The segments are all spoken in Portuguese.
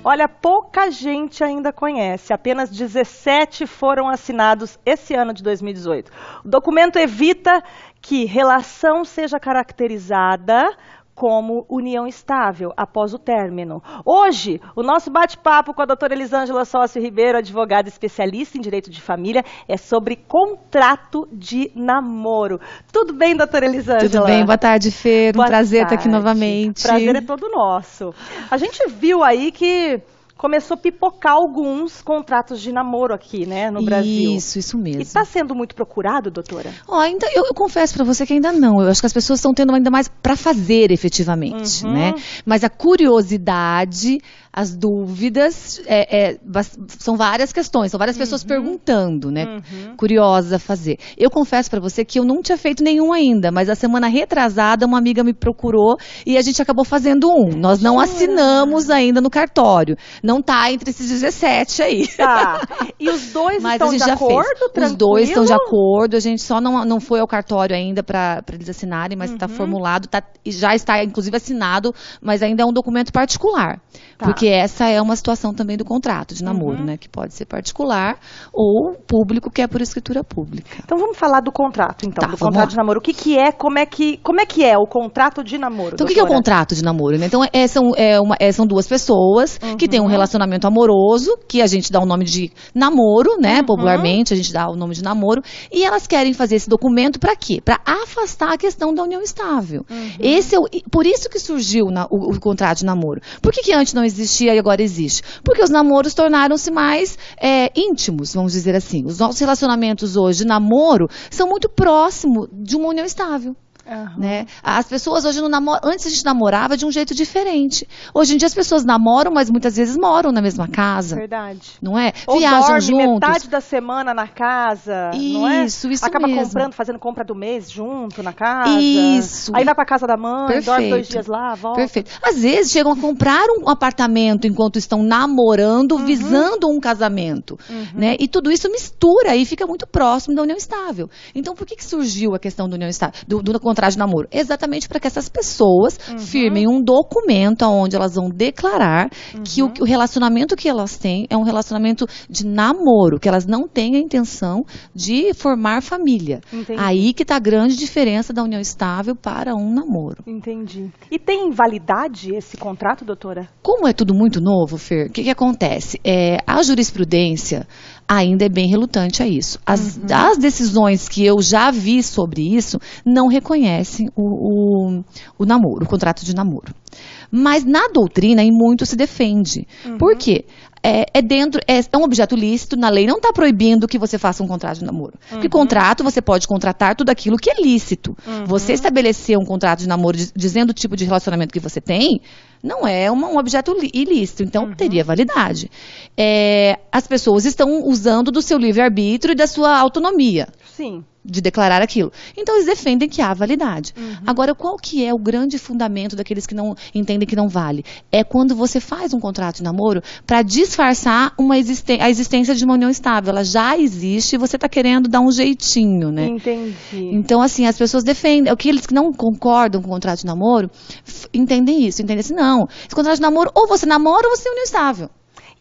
Olha, pouca gente ainda conhece, apenas 17 foram assinados esse ano de 2018. O documento evita que relação seja caracterizada como união estável após o término. Hoje, o nosso bate-papo com a doutora Elisângela Sócio Ribeiro, advogada especialista em direito de família, é sobre contrato de namoro. Tudo bem, doutora Elisângela? Tudo bem, boa tarde, Fer. Um prazer estar aqui novamente. Prazer é todo nosso. A gente viu aí que começou a pipocar alguns contratos de namoro aqui, né, no Brasil. Isso mesmo. E está sendo muito procurado, doutora? Ainda, eu confesso para você que ainda não. Eu acho que as pessoas estão tendo ainda mais para fazer efetivamente, né? Mas a curiosidade, as dúvidas, são várias questões, são várias pessoas perguntando, né? Curiosa a fazer. Eu confesso para você que eu não tinha feito nenhum ainda, mas a semana retrasada uma amiga me procurou e a gente acabou fazendo um. Nós não assinamos ainda no cartório. Não tá entre esses 17 aí. Tá. E os dois estão de acordo? Os dois estão de acordo. A gente só não foi ao cartório ainda para eles assinarem, mas está formulado, já está inclusive assinado, mas ainda é um documento particular. Tá. Porque essa é uma situação também do contrato de namoro, né? Que pode ser particular ou público, que é por escritura pública. Então vamos falar do contrato, então, do contrato de namoro. O que é, como é que é o contrato de namoro? Então, o que é o contrato de namoro, né? Então, são duas pessoas que têm um relacionamento amoroso, que a gente dá o nome de namoro, né? Popularmente, a gente dá o nome de namoro, e elas querem fazer esse documento para quê? Para afastar a questão da união estável. Por isso que surgiu o contrato de namoro. Por que antes não existia e agora existe? Porque os namoros tornaram-se mais íntimos, vamos dizer assim. Os nossos relacionamentos hoje de namoro são muito próximos de uma união estável. Né? As pessoas hoje não namoram. Antes a gente namorava de um jeito diferente. Hoje em dia as pessoas namoram, mas muitas vezes moram na mesma casa. Verdade. Não é? Ou viajam dorme juntos. Metade da semana na casa. Não é? Isso Acaba mesmo. comprando, fazendo compra do mês junto na casa. Isso. Aí vai pra casa da mãe, Perfeito. dorme 2 dias lá, volta. Perfeito. Às vezes chegam a comprar um apartamento enquanto estão namorando, visando um casamento. Né? E tudo isso mistura e fica muito próximo da união estável. Então, por que surgiu a questão da união estável, do contrato de namoro? Exatamente para que essas pessoas firmem um documento onde elas vão declarar que o relacionamento que elas têm é um relacionamento de namoro, que elas não têm a intenção de formar família. Entendi. Aí que está a grande diferença da união estável para um namoro. Entendi. E tem validade esse contrato, doutora? Como é tudo muito novo, Fer, o que acontece? A jurisprudência ainda é bem relutante a isso. As decisões que eu já vi sobre isso não reconhecem o namoro, o contrato de namoro. Mas na doutrina, em muito se defende. Por quê? É um objeto lícito, na lei não está proibindo que você faça um contrato de namoro. Porque contrato, você pode contratar tudo aquilo que é lícito. Você estabelecer um contrato de namoro dizendo o tipo de relacionamento que você tem, não é um objeto ilícito, então teria validade. As pessoas estão usando do seu livre-arbítrio e da sua autonomia. Sim. De declarar aquilo. Então, eles defendem que há validade. Agora, qual que é o grande fundamento daqueles que não entendem que não vale? É quando você faz um contrato de namoro para disfarçar a existência de uma união estável. Ela já existe e você está querendo dar um jeitinho, né? Entendi. Então, assim, as pessoas defendem. Aqueles que não concordam com o contrato de namoro, entendem isso. Entendem assim, não. Esse contrato de namoro, ou você namora ou você é união estável.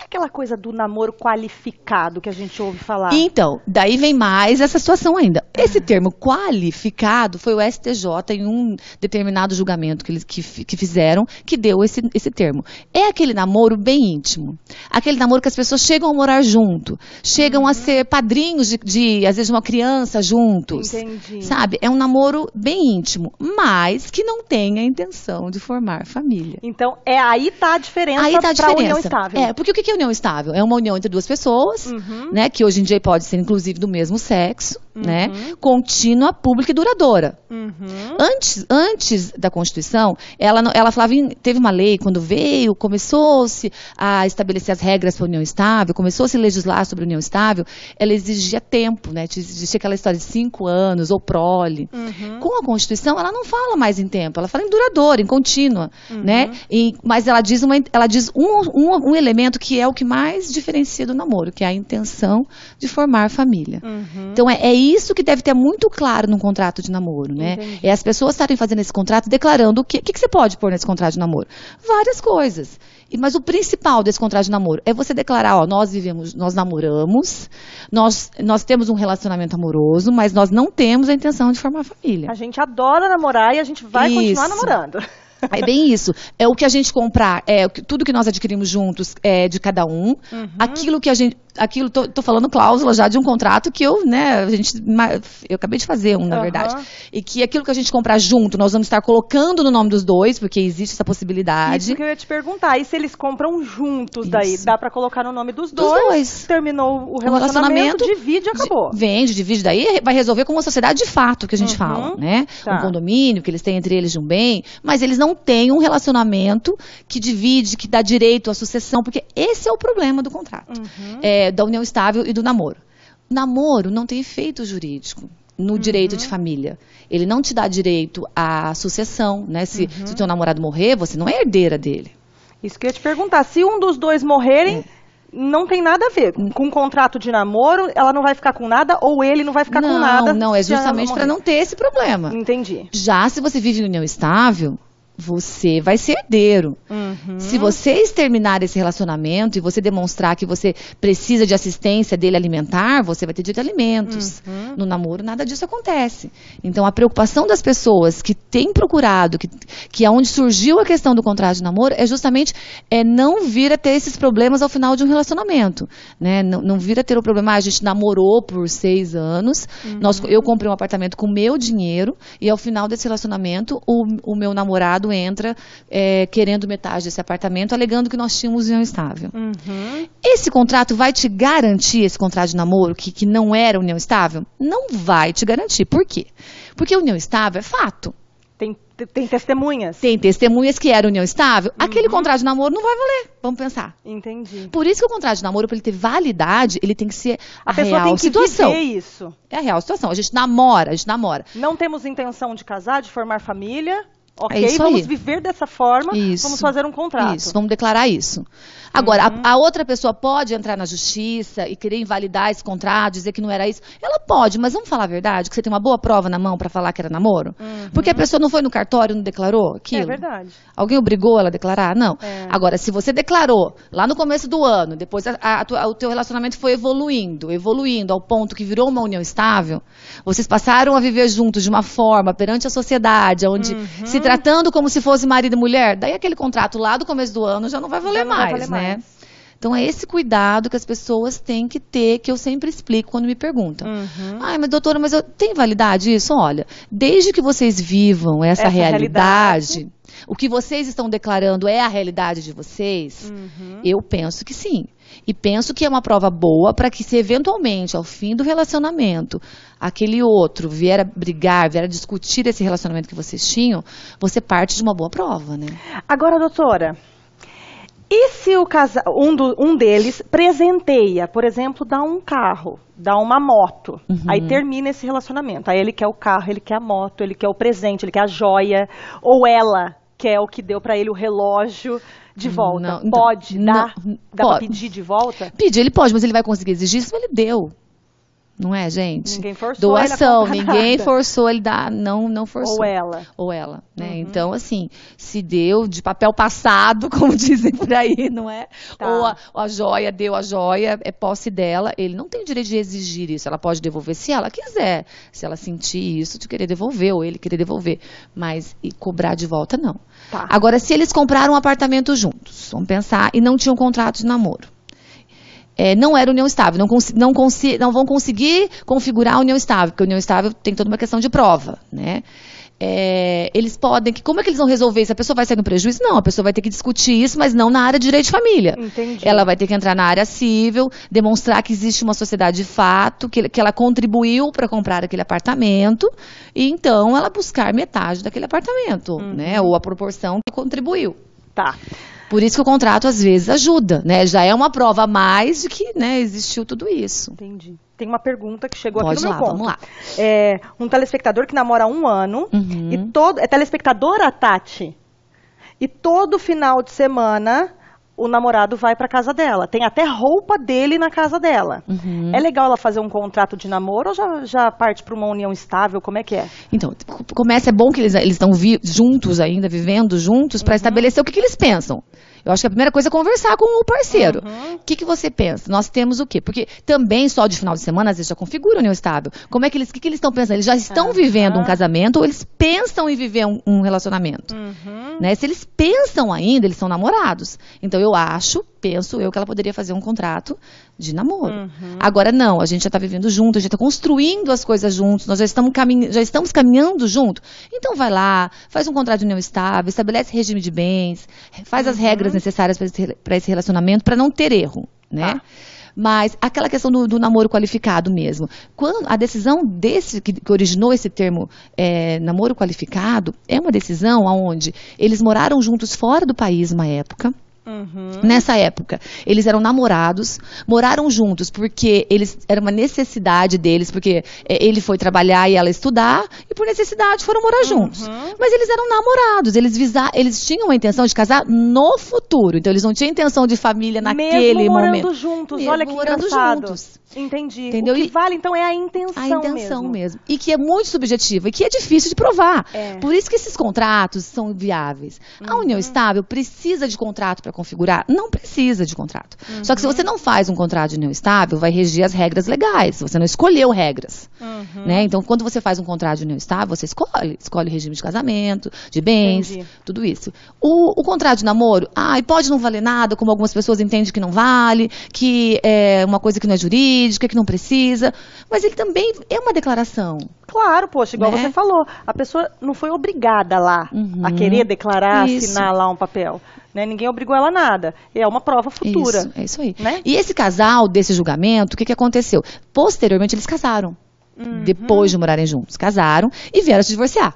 Aquela coisa do namoro qualificado que a gente ouve falar. Então, daí vem mais essa situação ainda. Esse termo qualificado foi o STJ em um determinado julgamento que fizeram, que deu esse termo. É aquele namoro bem íntimo. Aquele namoro que as pessoas chegam a morar junto, chegam a ser padrinhos às vezes, de uma criança juntos. Entendi. Sabe? É um namoro bem íntimo, mas que não tem a intenção de formar família. Então, aí está a diferença para a união estável. Porque o que é união estável? É uma união entre duas pessoas, né, que hoje em dia pode ser inclusive do mesmo sexo, né, contínua, pública e duradoura. Antes da Constituição, ela falava teve uma lei, quando veio, começou-se a estabelecer as regras para a união estável, começou-se a legislar sobre a união estável, ela exigia tempo, né, existia aquela história de 5 anos, ou prole. Com a Constituição, ela não fala mais em tempo, ela fala em duradoura, em contínua, né, mas ela diz um elemento que é o que mais diferencia do namoro, que é a intenção de formar família. Então, é isso que deve ter muito claro num contrato de namoro, né? Entendi. É as pessoas estarem fazendo esse contrato declarando o que você pode pôr nesse contrato de namoro. Várias coisas. Mas o principal desse contrato de namoro é você declarar, ó, nós namoramos, nós temos um relacionamento amoroso, mas nós não temos a intenção de formar família. A gente adora namorar e a gente vai continuar namorando. É bem isso. É o que a gente comprar, tudo que nós adquirimos juntos é de cada um. Aquilo que a gente... tô falando cláusula já de um contrato que eu acabei de fazer na verdade. E que aquilo que a gente comprar junto, nós vamos estar colocando no nome dos dois, porque existe essa possibilidade. Isso que eu ia te perguntar. E se eles compram juntos daí? Dá pra colocar no nome dos dois? Terminou o relacionamento, divide e acabou. Vende, divide, daí vai resolver com uma sociedade de fato, que a gente fala, né? Tá. Um condomínio, que eles têm entre eles de um bem, mas eles não têm um relacionamento que divide, que dá direito à sucessão, porque esse é o problema do contrato. Da união estável e do namoro. Namoro não tem efeito jurídico no direito de família. Ele não te dá direito à sucessão, né? Se o teu namorado morrer, você não é herdeira dele. Isso que eu ia te perguntar. Se um dos dois morrerem, não tem nada a ver. Com um contrato de namoro, ela não vai ficar com nada ou ele não vai ficar com nada. Não, é justamente para não ter esse problema. Entendi. Já se você vive em união estável, você vai ser herdeiro. Se vocês terminarem esse relacionamento e você demonstrar que você precisa de assistência dele alimentar, você vai ter direito a alimentos. No namoro, nada disso acontece. Então, a preocupação das pessoas que têm procurado, que é onde surgiu a questão do contrato de namoro, é justamente não vir a ter esses problemas ao final de um relacionamento. Né? Não vir a ter o problema, a gente namorou por 6 anos, eu comprei um apartamento com meu dinheiro e ao final desse relacionamento, o meu namorado entra querendo metade desse apartamento, alegando que nós tínhamos união estável. Esse contrato vai te garantir, esse contrato de namoro, que não era união estável? Não vai te garantir. Por quê? Porque união estável é fato. Tem testemunhas? Tem testemunhas que era união estável. Aquele contrato de namoro não vai valer. Vamos pensar. Entendi. Por isso que o contrato de namoro, para ele ter validade, ele tem que ser a pessoa real tem que situação. Viver isso. É a real situação. A gente namora. Não temos intenção de casar, de formar família. Ok, vamos viver dessa forma, vamos fazer um contrato. Isso, vamos declarar isso. Agora, a outra pessoa pode entrar na justiça e querer invalidar esse contrato, dizer que não era isso. Ela pode, mas vamos falar a verdade, que você tem uma boa prova na mão para falar que era namoro? Porque a pessoa não foi no cartório e não declarou aquilo? É verdade. Alguém obrigou ela a declarar? Não. Agora, se você declarou lá no começo do ano, depois o teu relacionamento foi evoluindo ao ponto que virou uma união estável, vocês passaram a viver juntos de uma forma perante a sociedade, onde se tratando como se fosse marido e mulher, daí aquele contrato lá do começo do ano já não vai valer mais, né? Então é esse cuidado que as pessoas têm que ter, que eu sempre explico quando me perguntam. Ai, mas doutora, tem validade isso? Olha, desde que vocês vivam essa realidade, o que vocês estão declarando é a realidade de vocês, eu penso que sim. E penso que é uma prova boa para que se eventualmente, ao fim do relacionamento, aquele outro vier a brigar, vier a discutir esse relacionamento que vocês tinham, você parte de uma boa prova, né? Agora, doutora, e se um deles presenteia, por exemplo, dá um carro, dá uma moto, aí termina esse relacionamento, aí ele quer o carro, ele quer a moto, ele quer o presente, ele quer a joia, ou ela quer o que deu para ele, o relógio de volta? Dá para pedir de volta? Pedir ele pode, mas ele vai conseguir exigir isso, ele deu. Não é, gente? Ninguém forçou doação, ele a ninguém nada. Forçou ele dar, não forçou. Ou ela. Né? Então, assim, se deu de papel passado, como dizem por aí, não é? Tá. Ou a joia, deu a joia, é posse dela, ele não tem direito de exigir isso. Ela pode devolver se ela quiser, se ela sentir isso, de querer devolver, ou ele querer devolver. Mas cobrar de volta, não. Tá. Agora, se eles compraram um apartamento juntos, vamos pensar, e não tinham contrato de namoro. Não era união estável, não vão conseguir configurar a união estável, porque a união estável tem toda uma questão de prova, né? Eles podem, como é que eles vão resolver isso? A pessoa vai sair no prejuízo? Não, a pessoa vai ter que discutir isso, mas não na área de direito de família. Entendi. Ela vai ter que entrar na área civil, demonstrar que existe uma sociedade de fato, que ela contribuiu para comprar aquele apartamento, e então ela buscar metade daquele apartamento, né? Ou a proporção que contribuiu. Tá. Por isso que o contrato, às vezes, ajuda, né? Já é uma prova a mais de que, né, existiu tudo isso. Entendi. Tem uma pergunta que chegou Pode aqui no lá, meu ponto. vamos lá. Um telespectador que namora há 1 ano, é telespectadora, Tati, e todo final de semana o namorado vai para casa dela. Tem até roupa dele na casa dela. É legal ela fazer um contrato de namoro ou já parte para uma união estável? Como é que é? Então, é bom que eles estão juntos ainda, vivendo juntos, para estabelecer o que eles pensam. Eu acho que a primeira coisa é conversar com o parceiro. O que você pensa? Nós temos o quê? Porque também só de final de semana, às vezes, já configura união estável. Como é que eles, o que eles estão pensando? Eles já estão vivendo um casamento ou eles pensam em viver um relacionamento? Né? Se eles pensam ainda, eles são namorados. Então, penso eu que ela poderia fazer um contrato de namoro. Agora, não, a gente já está vivendo junto, a gente está construindo as coisas juntos, nós já estamos caminhando junto. Então, vai lá, faz um contrato de união estável, estabelece regime de bens, faz as regras necessárias para esse relacionamento, para não ter erro, né? Mas aquela questão do namoro qualificado mesmo. Quando a decisão que originou esse termo namoro qualificado é uma decisão onde eles moraram juntos fora do país uma época. Nessa época, eles eram namorados, moraram juntos porque era uma necessidade deles, porque ele foi trabalhar e ela estudar, e por necessidade foram morar juntos. Mas eles eram namorados, eles tinham a intenção de casar no futuro, então eles não tinham intenção de família naquele mesmo morando momento. Juntos, mesmo olha que morando engraçado. juntos. Entendi. Entendeu? O que vale, então, é a intenção mesmo. E que é muito subjetiva e que é difícil de provar. Por isso que esses contratos são viáveis. A união estável precisa de contrato para configurar? Não precisa de contrato. Só que se você não faz um contrato de união estável, vai regir as regras legais. Você não escolheu regras. Né? Então, quando você faz um contrato de união estável, você escolhe o regime de casamento, de bens, tudo isso. O contrato de namoro, pode não valer nada, como algumas pessoas entendem que não vale, que é uma coisa que não é jurídica, que não precisa, mas ele também é uma declaração. Claro, poxa, igual você falou, a pessoa não foi obrigada lá a querer declarar, assinar lá um papel. Né? Ninguém obrigou ela a nada. É uma prova futura. É isso aí. Né? E esse casal, desse julgamento, o que aconteceu? Posteriormente, eles casaram. Depois de morarem juntos. Casaram e vieram se divorciar.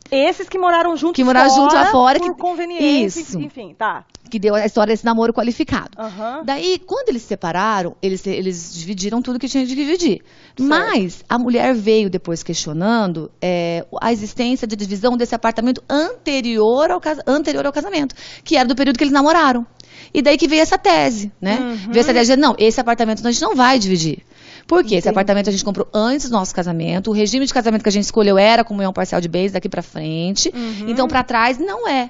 Esses que moraram juntos lá fora, por conveniência, enfim, tá. Que deu a história desse namoro qualificado. Daí, quando eles se separaram, eles dividiram tudo que tinha de dividir. Certo. Mas a mulher veio depois questionando a existência de divisão desse apartamento anterior ao casamento, que era do período que eles namoraram. E daí que veio essa tese, né? Veio essa tese de, não, esse apartamento a gente não vai dividir. Por quê? Esse apartamento a gente comprou antes do nosso casamento, o regime de casamento que a gente escolheu era comunhão parcial de bens daqui pra frente, então pra trás não é.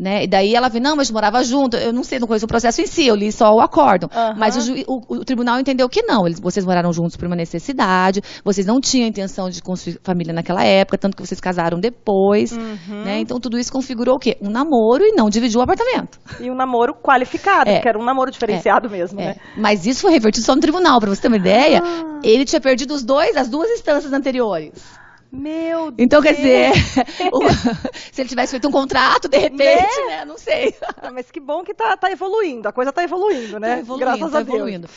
Né? E daí ela veio, não, mas morava junto, eu não sei, não conheço o processo em si, eu li só o acórdão. Mas o tribunal entendeu que não, vocês moraram juntos por uma necessidade, vocês não tinham intenção de construir família naquela época, tanto que vocês casaram depois, né? Então tudo isso configurou o quê? Um namoro e não dividiu o apartamento. E um namoro qualificado, que era um namoro diferenciado mesmo, né? Mas isso foi revertido só no tribunal, pra você ter uma ideia, ele tinha perdido as duas instâncias anteriores. Meu Deus. Então, quer dizer, se ele tivesse feito um contrato, de repente, né? Não sei. Mas que bom que tá evoluindo, a coisa tá evoluindo, né? Graças a Deus. Evoluindo.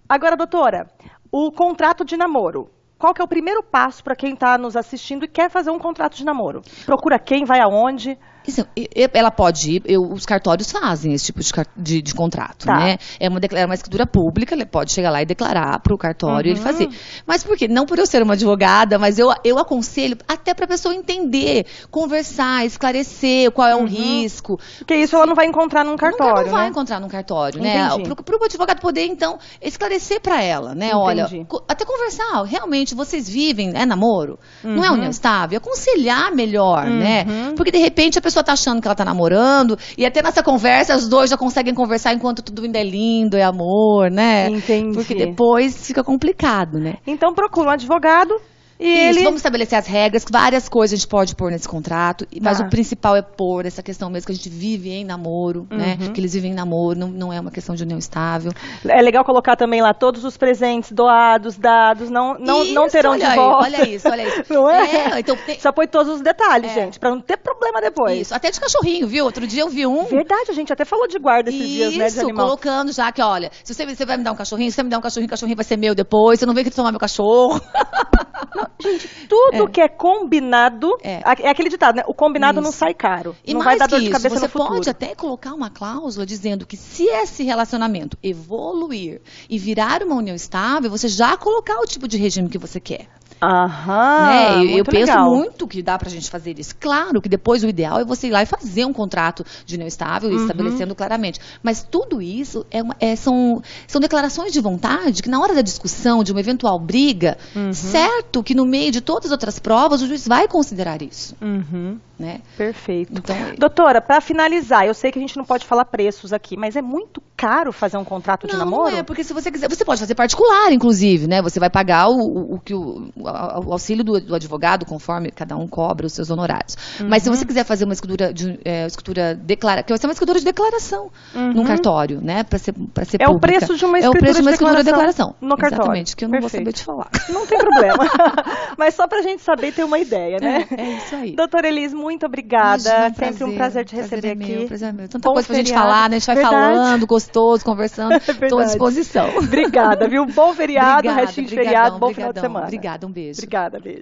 Agora, doutora, o contrato de namoro. Qual que é o primeiro passo para quem está nos assistindo e quer fazer um contrato de namoro? Procura quem, vai aonde? Isso, ela pode ir, os cartórios fazem esse tipo de contrato, né? É uma escritura pública, ele pode chegar lá e declarar para o cartório e ele fazer. Mas por quê? Não por eu ser uma advogada, mas eu aconselho até para a pessoa entender, conversar, esclarecer qual é o risco. Porque isso ela não vai encontrar num cartório, não vai encontrar num cartório, né? Para o advogado poder, então, esclarecer para ela, né? Olha, até conversar, realmente, vocês vivem, namoro? Não é união estável? Aconselhar melhor, né? Porque, de repente, a pessoa tá achando que ela tá namorando, e até nessa conversa, os dois já conseguem conversar enquanto tudo ainda é lindo, é amor, né? Entendi. Porque depois fica complicado, né? Então procura um advogado e vamos estabelecer as regras, várias coisas a gente pode pôr nesse contrato, mas o principal é pôr essa questão mesmo que a gente vive em namoro, né? Que eles vivem em namoro, não é uma questão de união estável. É legal colocar também lá todos os presentes doados, dados, não terão de volta. Olha isso. Não é? Então só põe todos os detalhes, gente, pra não ter problema depois. Isso, até de cachorrinho, viu? Outro dia eu vi um. Verdade, a gente até falou de guarda esses dias, né, de animal. Colocando já que, olha, se você vai me dar um cachorrinho, se você me der um cachorrinho, o cachorrinho vai ser meu depois, você não vem aqui tomar meu cachorro. Não, gente, tudo que é combinado, é aquele ditado, né? O combinado não sai caro. E não mais vai dar dor que de cabeça isso, no futuro. você pode até colocar uma cláusula dizendo que se esse relacionamento evoluir e virar uma união estável, você já colocar o tipo de regime que você quer. Aham, Eu penso legal. muito que dá pra gente fazer isso. Claro que depois o ideal é você ir lá e fazer um contrato de união estável, estabelecendo claramente. Mas tudo isso são declarações de vontade que na hora da discussão, de uma eventual briga, certo que no meio de todas as outras provas o juiz vai considerar isso. Né? Perfeito. Então, doutora, para finalizar, eu sei que a gente não pode falar preços aqui, mas é muito caro fazer um contrato de namoro? Não, porque se você quiser, você pode fazer particular, inclusive, né? Você vai pagar o auxílio do advogado, conforme cada um cobra os seus honorários. Mas se você quiser fazer uma escritura que vai ser uma escritura de declaração num cartório, né? Para ser pública. O preço de uma escritura de declaração no cartório. Exatamente, que eu não Perfeito. vou saber te falar. Não tem problema. Mas só pra gente saber e ter uma ideia, né? É isso aí. Doutora Elis, muito obrigada. Imagina, Sempre um prazer te receber aqui. Prazer é meu. Tanta coisa pra gente falar, né? A gente vai falando, gostoso, conversando. Estou à disposição. Obrigada, viu? Bom feriado, Obrigada, restinho de feriado, bom final de semana. Obrigada, um beijo. Obrigada, beijo.